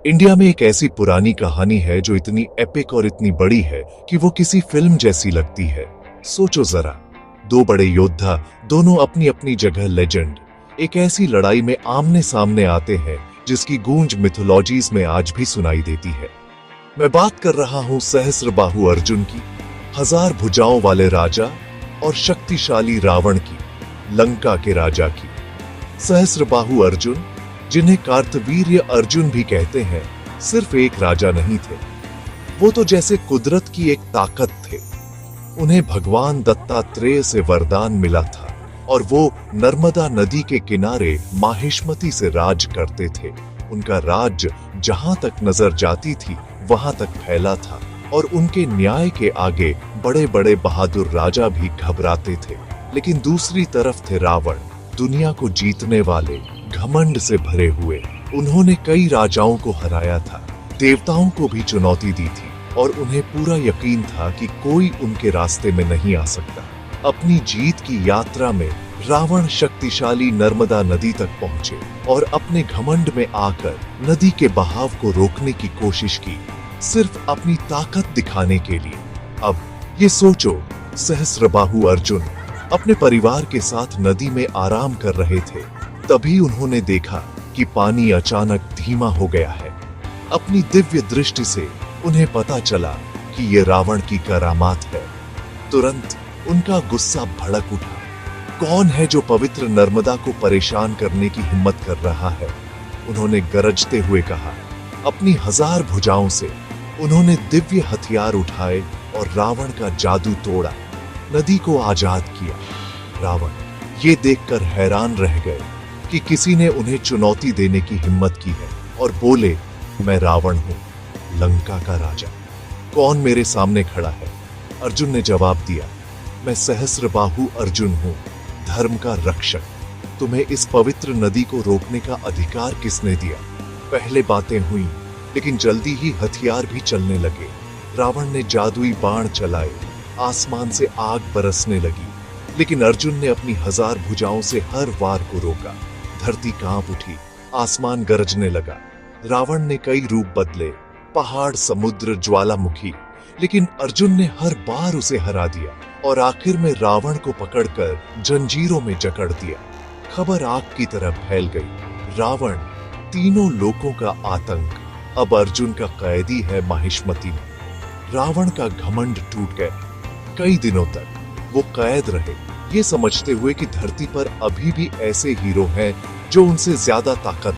India में एक ऐसी पुरानी कहानी है जो इतनी एपिक और इतनी बड़ी है कि वो किसी फिल्म जैसी लगती है। सोचो जरा, दो बड़े योद्धा, दोनों अपनी अपनी जगह लेजेंड, एक ऐसी लड़ाई में आमने सामने आते हैं जिसकी गूंज मिथोलॉजीज में आज भी सुनाई देती है। मैं बात कर रहा हूं सहस्त्रबाहु अर्जुन की, हजार भुजाओं वाले राजा, और शक्तिशाली रावण की, लंका के राजा की। सहस्त्रबाहु अर्जुन, जिन्हें कार्तवीर्य अर्जुन भी कहते हैं, सिर्फ एक राजा नहीं थे। वो तो जैसे कुदरत की एक ताकत थे। उन्हें भगवान दत्तात्रेय से वरदान मिला था और वो नर्मदा नदी के किनारे माहिष्मति से राज करते थे। उनका राज जहां तक नजर जाती थी वहां तक फैला था और उनके न्याय के आगे बड़े बड़े बहादुर राजा भी घबराते थे। लेकिन दूसरी तरफ थे रावण, दुनिया को जीतने वाले, घमंड से भरे हुए। उन्होंने कई राजाओं को हराया था, देवताओं को भी चुनौती दी थी और उन्हें पूरा यकीन था कि कोई उनके रास्ते में नहीं आ सकता। अपनी जीत की यात्रा में रावण शक्तिशाली नर्मदा नदी तक पहुंचे और अपने घमंड में आकर नदी के बहाव को रोकने की कोशिश की, सिर्फ अपनी ताकत दिखाने के लिए। अब ये सोचो, सहस्त्रबाहु अर्जुन अपने परिवार के साथ नदी में आराम कर रहे थे। तभी उन्होंने देखा कि पानी अचानक धीमा हो गया है। अपनी दिव्य दृष्टि से उन्हें पता चला कि ये रावण की करामात है। तुरंत उनका गुस्सा भड़क उठा। कौन है जो पवित्र नर्मदा को परेशान करने की हिम्मत कर रहा है? उन्होंने गरजते हुए कहा। अपनी हजार भुजाओं से उन्होंने दिव्य हथियार उठाए और रावण का जादू तोड़ा, नदी को आजाद किया। रावण ये देखकर हैरान रह गए कि किसी ने उन्हें चुनौती देने की हिम्मत की है और बोले, मैं रावण हूं, लंका का राजा। कौन मेरे सामने खड़ा है? अर्जुन ने जवाब दिया, मैं सहस्त्रबाहु अर्जुन हूं, धर्म का रक्षक। तुम्हें इस पवित्र नदी को रोकने का अधिकार किसने दिया? पहले बातें हुई, लेकिन जल्दी ही हथियार भी चलने लगे। रावण ने जादुई बाण चलाए, आसमान से आग बरसने लगी, लेकिन अर्जुन ने अपनी हजार भुजाओं से हर वार को रोका। धरती कांप उठी, आसमान गरजने लगा। रावण ने कई रूप बदले, पहाड़, समुद्र, ज्वालामुखी, लेकिन अर्जुन ने हर बार उसे हरा दिया और आखिर में रावण को पकड़कर जंजीरों में जकड़ दिया। खबर आग की तरह फैल गई। रावण, तीनों लोकों का आतंक, अब अर्जुन का कैदी है माहिष्मति में। रावण का घमंड टूट गया। कई दिनों तक वो कैद रहे, ये समझते हुए कि धरती पर अभी भी ऐसे हीरो हैं जो उनसे ज्यादा ताकत